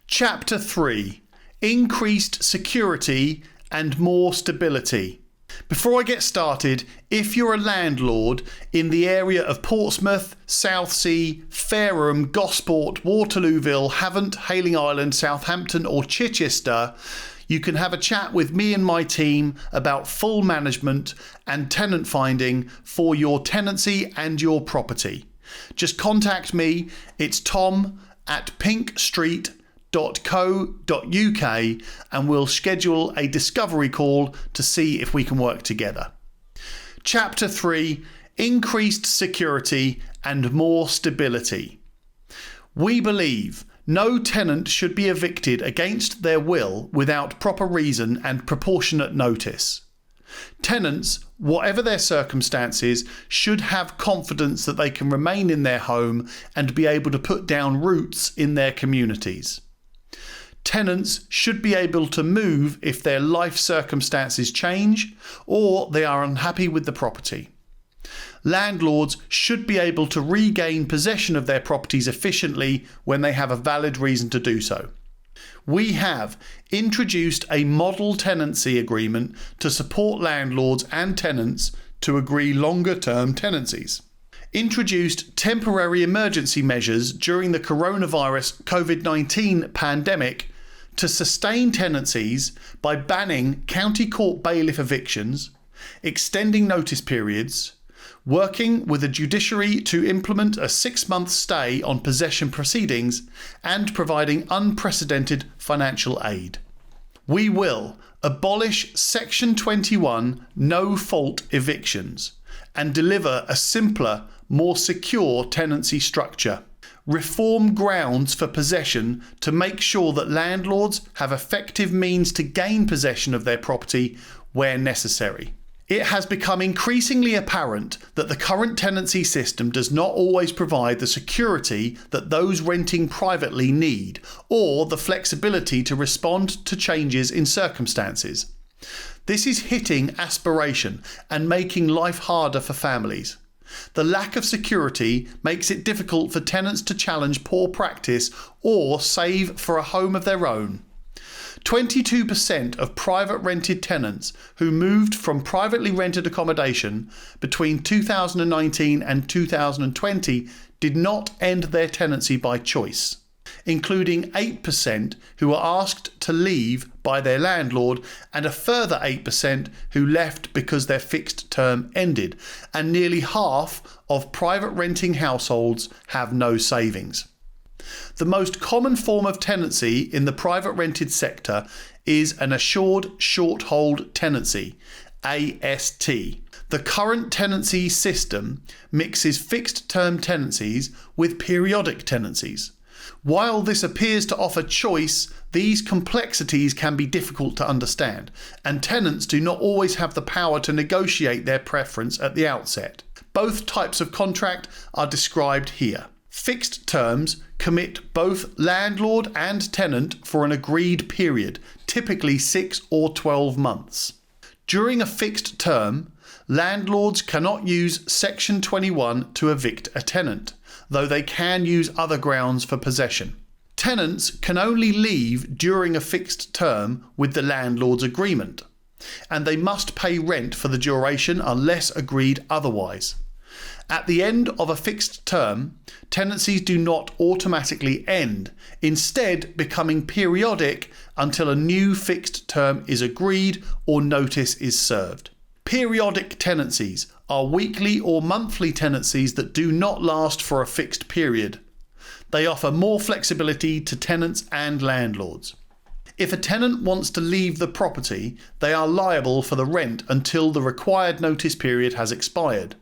Chapter 3: Increased Security and More Stability. Before I get started, if you're a landlord in the area of Portsmouth, Southsea, Fareham, Gosport, Waterlooville, Havant, Hayling Island, Southampton or Chichester, you can have a chat with me and my team about full management and tenant finding for your tenancy and your property. Just contact me. It's tom@pinkstreet.co.uk and we'll schedule a discovery call to see if we can work together. Chapter 3: Increased Security and More Stability. We believe no tenant should be evicted against their will without proper reason and proportionate notice. Tenants, whatever their circumstances, should have confidence that they can remain in their home and be able to put down roots in their communities. Tenants should be able to move if their life circumstances change or they are unhappy with the property. Landlords should be able to regain possession of their properties efficiently when they have a valid reason to do so. We have introduced a model tenancy agreement to support landlords and tenants to agree longer-term tenancies. Introduced temporary emergency measures during the coronavirus COVID-19 pandemic to sustain tenancies by banning county court bailiff evictions, extending notice periods, working with the judiciary to implement a 6-month stay on possession proceedings, and providing unprecedented financial aid. We will abolish Section 21 no-fault evictions and deliver a simpler, more secure tenancy structure. Reform grounds for possession to make sure that landlords have effective means to gain possession of their property where necessary. It has become increasingly apparent that the current tenancy system does not always provide the security that those renting privately need, or the flexibility to respond to changes in circumstances. This is hitting aspiration and making life harder for families. The lack of security makes it difficult for tenants to challenge poor practice or save for a home of their own. 22% of private rented tenants who moved from privately rented accommodation between 2019 and 2020 did not end their tenancy by choice, including 8% who were asked to leave by their landlord and a further 8% who left because their fixed term ended, and nearly half of private renting households have no savings. The most common form of tenancy in the private rented sector is an assured short hold tenancy, AST. The current tenancy system mixes fixed term tenancies with periodic tenancies. While this appears to offer choice, these complexities can be difficult to understand, and tenants do not always have the power to negotiate their preference at the outset. Both types of contract are described here. Fixed terms commit both landlord and tenant for an agreed period, typically 6 or 12 months. During a fixed term, landlords cannot use Section 21 to evict a tenant, though they can use other grounds for possession. Tenants can only leave during a fixed term with the landlord's agreement, and they must pay rent for the duration unless agreed otherwise. At the end of a fixed term, tenancies do not automatically end, instead becoming periodic until a new fixed term is agreed or notice is served. Periodic tenancies are weekly or monthly tenancies that do not last for a fixed period. They offer more flexibility to tenants and landlords. If a tenant wants to leave the property, they are liable for the rent until the required notice period has expired.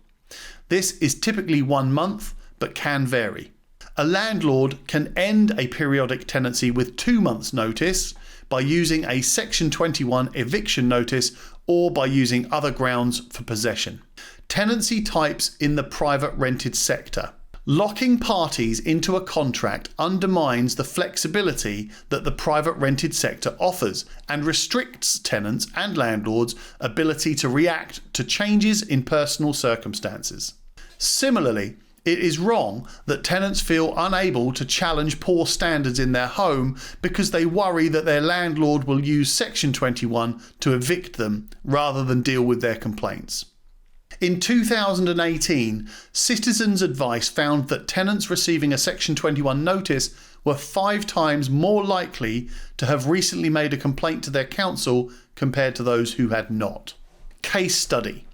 This is typically 1 month, but can vary. A landlord can end a periodic tenancy with 2 months' notice by using a Section 21 eviction notice or by using other grounds for possession. Tenancy types in the private rented sector. Locking parties into a contract undermines the flexibility that the private rented sector offers and restricts tenants and landlords' ability to react to changes in personal circumstances. Similarly, It is wrong that tenants feel unable to challenge poor standards in their home because they worry that their landlord will use Section 21 to evict them rather than deal with their complaints. In 2018, Citizens Advice found that tenants receiving a Section 21 notice were 5 times more likely to have recently made a complaint to their council compared to those who had not. Case study: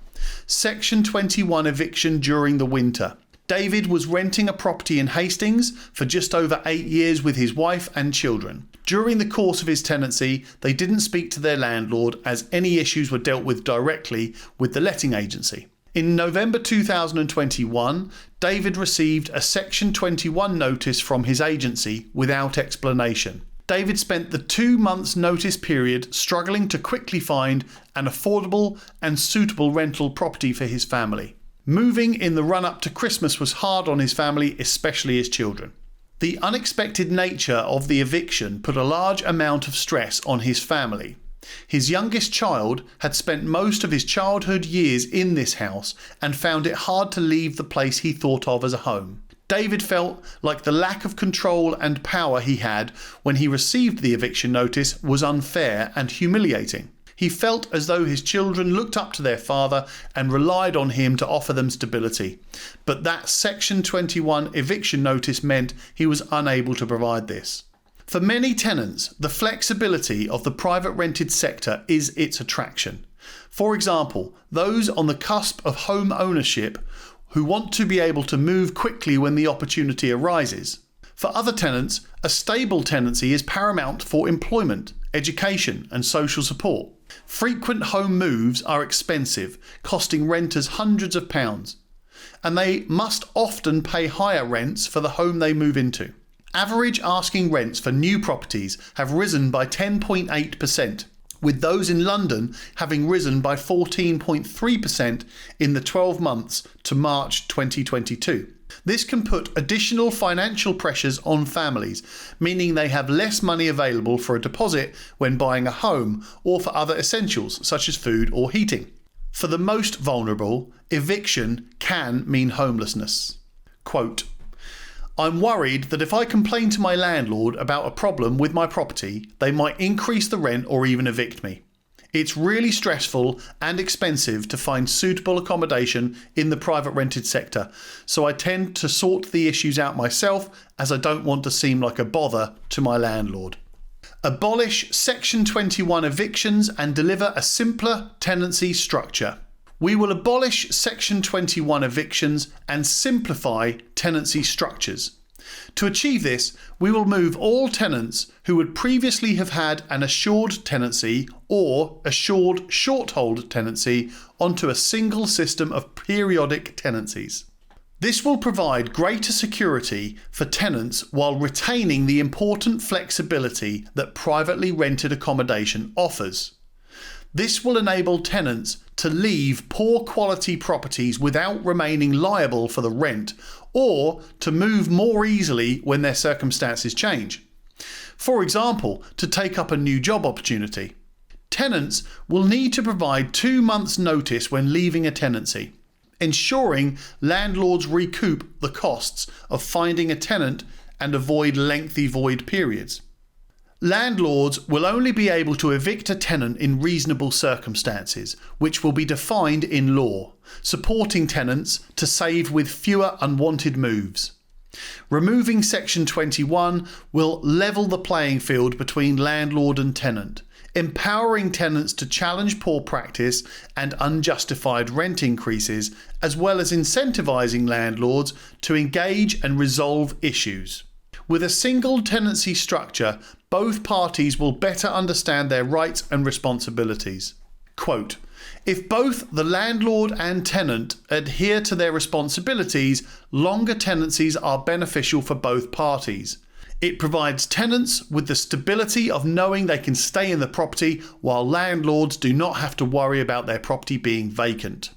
Section 21 eviction during the winter. David was renting a property in Hastings for just over 8 years with his wife and children. During the course of his tenancy, they didn't speak to their landlord as any issues were dealt with directly with the letting agency. In November 2021, David received a Section 21 notice from his agency without explanation. David spent the 2 months notice period struggling to quickly find an affordable and suitable rental property for his family. Moving in the run-up to Christmas was hard on his family, especially his children. The unexpected nature of the eviction put a large amount of stress on his family. His youngest child had spent most of his childhood years in this house and found it hard to leave the place he thought of as a home. David felt like the lack of control and power he had when he received the eviction notice was unfair and humiliating. He felt as though his children looked up to their father and relied on him to offer them stability. But that Section 21 eviction notice meant he was unable to provide this. For many tenants, the flexibility of the private rented sector is its attraction. For example, those on the cusp of home ownership who want to be able to move quickly when the opportunity arises. For other tenants, a stable tenancy is paramount for employment, education, and social support. Frequent home moves are expensive, costing renters hundreds of pounds, and they must often pay higher rents for the home they move into. Average asking rents for new properties have risen by 10.8%, with those in London having risen by 14.3% in the 12 months to March 2022. This can put additional financial pressures on families, meaning they have less money available for a deposit when buying a home or for other essentials such as food or heating. For the most vulnerable, eviction can mean homelessness. Quote, "I'm worried that if I complain to my landlord about a problem with my property, they might increase the rent or even evict me. It's really stressful and expensive to find suitable accommodation in the private rented sector, so I tend to sort the issues out myself as I don't want to seem like a bother to my landlord." Abolish Section 21 evictions and deliver a simpler tenancy structure. We will abolish Section 21 evictions and simplify tenancy structures. To achieve this, we will move all tenants who would previously have had an assured tenancy or assured short-hold tenancy onto a single system of periodic tenancies. This will provide greater security for tenants while retaining the important flexibility that privately rented accommodation offers. This will enable tenants to leave poor quality properties without remaining liable for the rent, or to move more easily when their circumstances change. For example, to take up a new job opportunity. Tenants will need to provide 2 months' notice when leaving a tenancy, ensuring landlords recoup the costs of finding a tenant and avoid lengthy void periods. Landlords will only be able to evict a tenant in reasonable circumstances, which will be defined in law, supporting tenants to save with fewer unwanted moves. Removing Section 21 will level the playing field between landlord and tenant, empowering tenants to challenge poor practice and unjustified rent increases, as well as incentivising landlords to engage and resolve issues. With a single tenancy structure, both parties will better understand their rights and responsibilities. Quote, "If both the landlord and tenant adhere to their responsibilities, longer tenancies are beneficial for both parties. It provides tenants with the stability of knowing they can stay in the property while landlords do not have to worry about their property being vacant."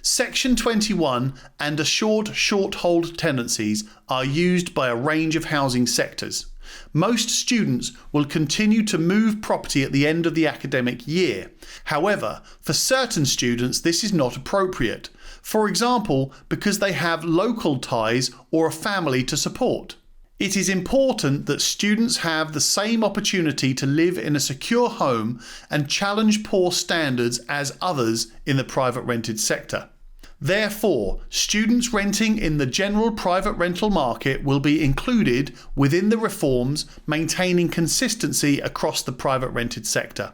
Section 21 and assured short-hold tenancies are used by a range of housing sectors. Most students will continue to move property at the end of the academic year. However, for certain students this is not appropriate. For example, because they have local ties or a family to support. It is important that students have the same opportunity to live in a secure home and challenge poor standards as others in the private rented sector. Therefore, students renting in the general private rental market will be included within the reforms, maintaining consistency across the private rented sector.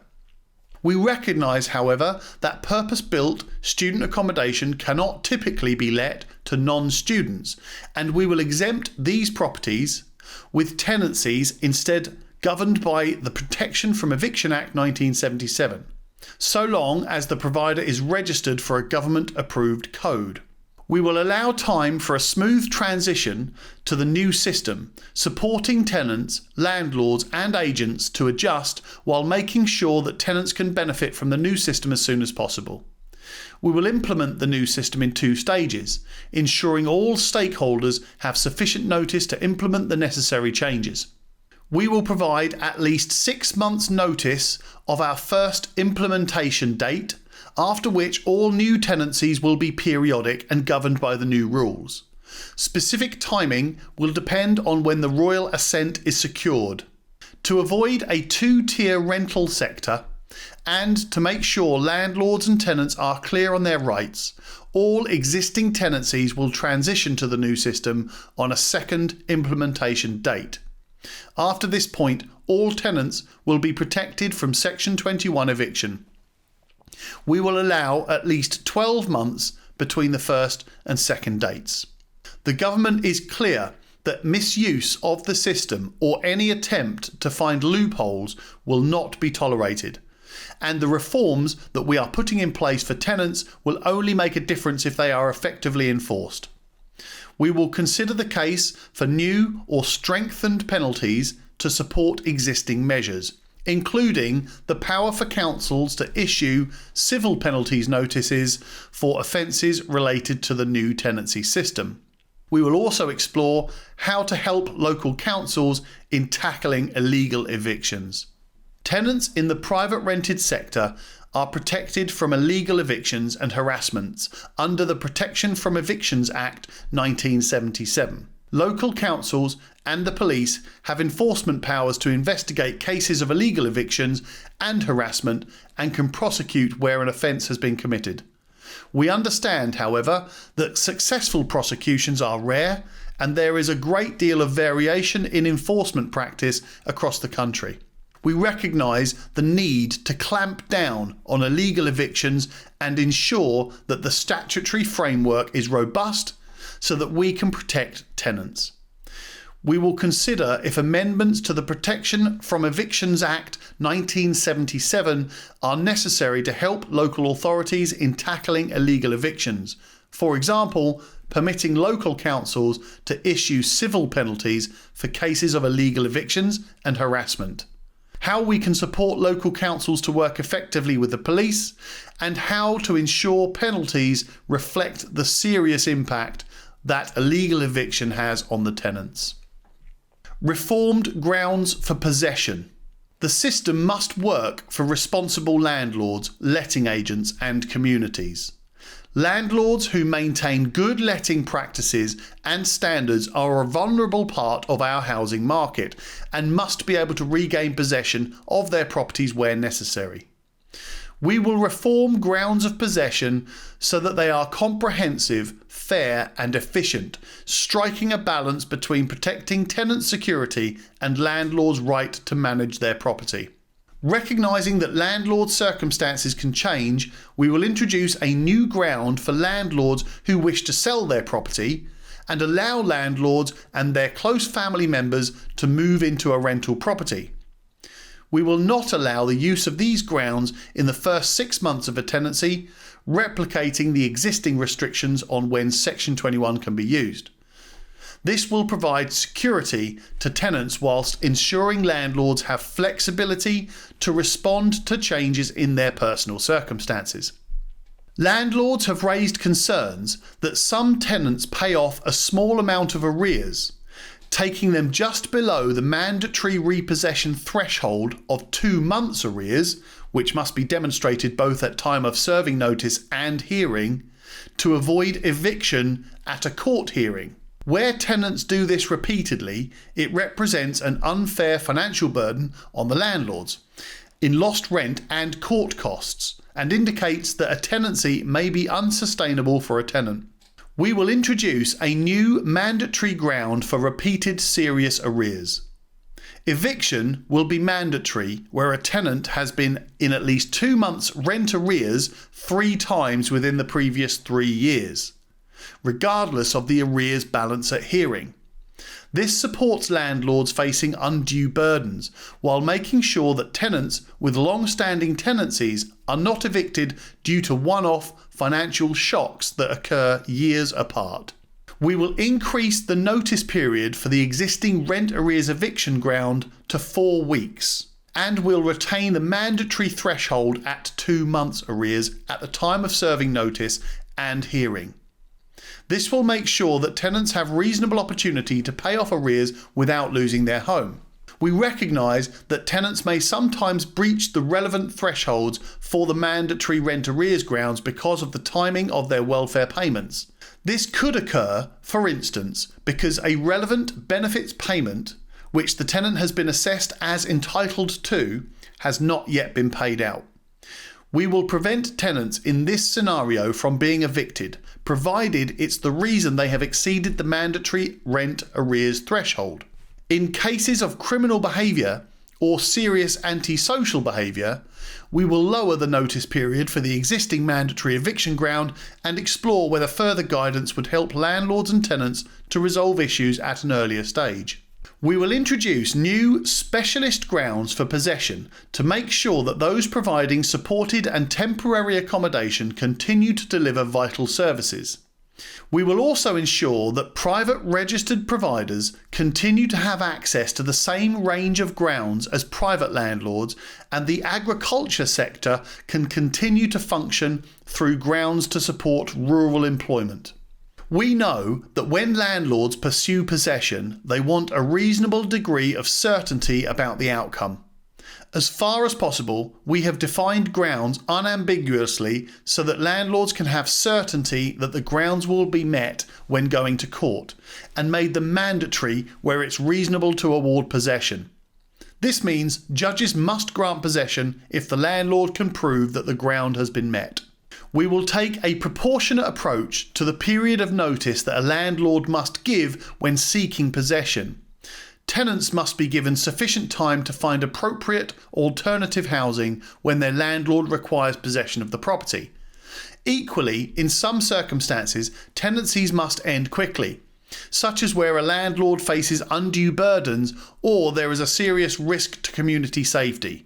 We recognise, however, that purpose-built student accommodation cannot typically be let to non-students, and we will exempt these properties, with tenancies instead governed by the Protection from Eviction Act 1977, so long as the provider is registered for a government-approved code. We will allow time for a smooth transition to the new system, supporting tenants, landlords and agents to adjust while making sure that tenants can benefit from the new system as soon as possible. We will implement the new system in 2 stages, ensuring all stakeholders have sufficient notice to implement the necessary changes. We will provide at least 6 months' notice of our first implementation date, after which all new tenancies will be periodic and governed by the new rules. Specific timing will depend on when the royal assent is secured. To avoid a 2-tier rental sector and to make sure landlords and tenants are clear on their rights, all existing tenancies will transition to the new system on a second implementation date. After this point, all tenants will be protected from Section 21 eviction. We will allow at least 12 months between the first and second dates. The government is clear that misuse of the system or any attempt to find loopholes will not be tolerated, and the reforms that we are putting in place for tenants will only make a difference if they are effectively enforced. We will consider the case for new or strengthened penalties to support existing measures, including the power for councils to issue civil penalties notices for offences related to the new tenancy system. We will also explore how to help local councils in tackling illegal evictions. Tenants in the private rented sector are protected from illegal evictions and harassments under the Protection from Evictions Act 1977. Local councils and the police have enforcement powers to investigate cases of illegal evictions and harassment and can prosecute where an offence has been committed. We understand, however, that successful prosecutions are rare and there is a great deal of variation in enforcement practice across the country. We recognise the need to clamp down on illegal evictions and ensure that the statutory framework is robust so that we can protect tenants. We will consider if amendments to the Protection from Evictions Act 1977 are necessary to help local authorities in tackling illegal evictions. For example, permitting local councils to issue civil penalties for cases of illegal evictions and harassment. How we can support local councils to work effectively with the police, and how to ensure penalties reflect the serious impact that illegal eviction has on the tenants. Reformed grounds for possession. The system must work for responsible landlords, letting agents and communities. Landlords who maintain good letting practices and standards are a vulnerable part of our housing market and must be able to regain possession of their properties where necessary. We will reform grounds of possession so that they are comprehensive, fair and efficient, striking a balance between protecting tenant security and landlords' right to manage their property. Recognising that landlord circumstances can change, we will introduce a new ground for landlords who wish to sell their property and allow landlords and their close family members to move into a rental property. We will not allow the use of these grounds in the first 6 months of a tenancy, replicating the existing restrictions on when Section 21 can be used. This will provide security to tenants whilst ensuring landlords have flexibility to respond to changes in their personal circumstances. Landlords have raised concerns that some tenants pay off a small amount of arrears, taking them just below the mandatory repossession threshold of 2 months arrears, which must be demonstrated both at time of serving notice and hearing, to avoid eviction at a court hearing. Where tenants do this repeatedly, it represents an unfair financial burden on the landlords in lost rent and court costs, and indicates that a tenancy may be unsustainable for a tenant. We will introduce a new mandatory ground for repeated serious arrears. Eviction will be mandatory where a tenant has been in at least 2 months' rent arrears 3 times within the previous 3 years, regardless of the arrears balance at hearing. This supports landlords facing undue burdens while making sure that tenants with long-standing tenancies are not evicted due to one-off financial shocks that occur years apart. We will increase the notice period for the existing rent arrears eviction ground to 4 weeks, and will retain the mandatory threshold at 2 months arrears at the time of serving notice and hearing. This will make sure that tenants have reasonable opportunity to pay off arrears without losing their home. We recognise that tenants may sometimes breach the relevant thresholds for the mandatory rent arrears grounds because of the timing of their welfare payments. This could occur, for instance, because a relevant benefits payment, which the tenant has been assessed as entitled to, has not yet been paid out. We will prevent tenants in this scenario from being evicted, provided it's the reason they have exceeded the mandatory rent arrears threshold. In cases of criminal behaviour or serious antisocial behaviour, we will lower the notice period for the existing mandatory eviction ground and explore whether further guidance would help landlords and tenants to resolve issues at an earlier stage. We will introduce new specialist grounds for possession to make sure that those providing supported and temporary accommodation continue to deliver vital services. We will also ensure that private registered providers continue to have access to the same range of grounds as private landlords, and the agriculture sector can continue to function through grounds to support rural employment. We know that when landlords pursue possession, they want a reasonable degree of certainty about the outcome. As far as possible, we have defined grounds unambiguously so that landlords can have certainty that the grounds will be met when going to court, and made them mandatory where it's reasonable to award possession. This means judges must grant possession if the landlord can prove that the ground has been met. We will take a proportionate approach to the period of notice that a landlord must give when seeking possession. Tenants must be given sufficient time to find appropriate alternative housing when their landlord requires possession of the property. Equally, in some circumstances, tenancies must end quickly, such as where a landlord faces undue burdens or there is a serious risk to community safety.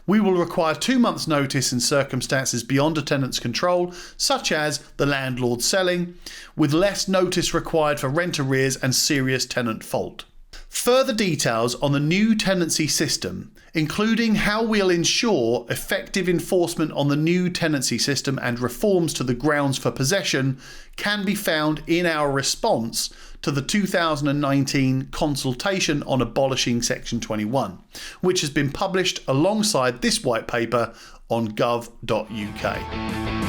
We will require 2 months' notice in circumstances beyond a tenant's control, such as the landlord selling, with less notice required for rent arrears and serious tenant fault. Further details on the new tenancy system, including how we'll ensure effective enforcement on the new tenancy system and reforms to the grounds for possession, can be found in our response to the 2019 consultation on abolishing Section 21, which has been published alongside this white paper on gov.uk.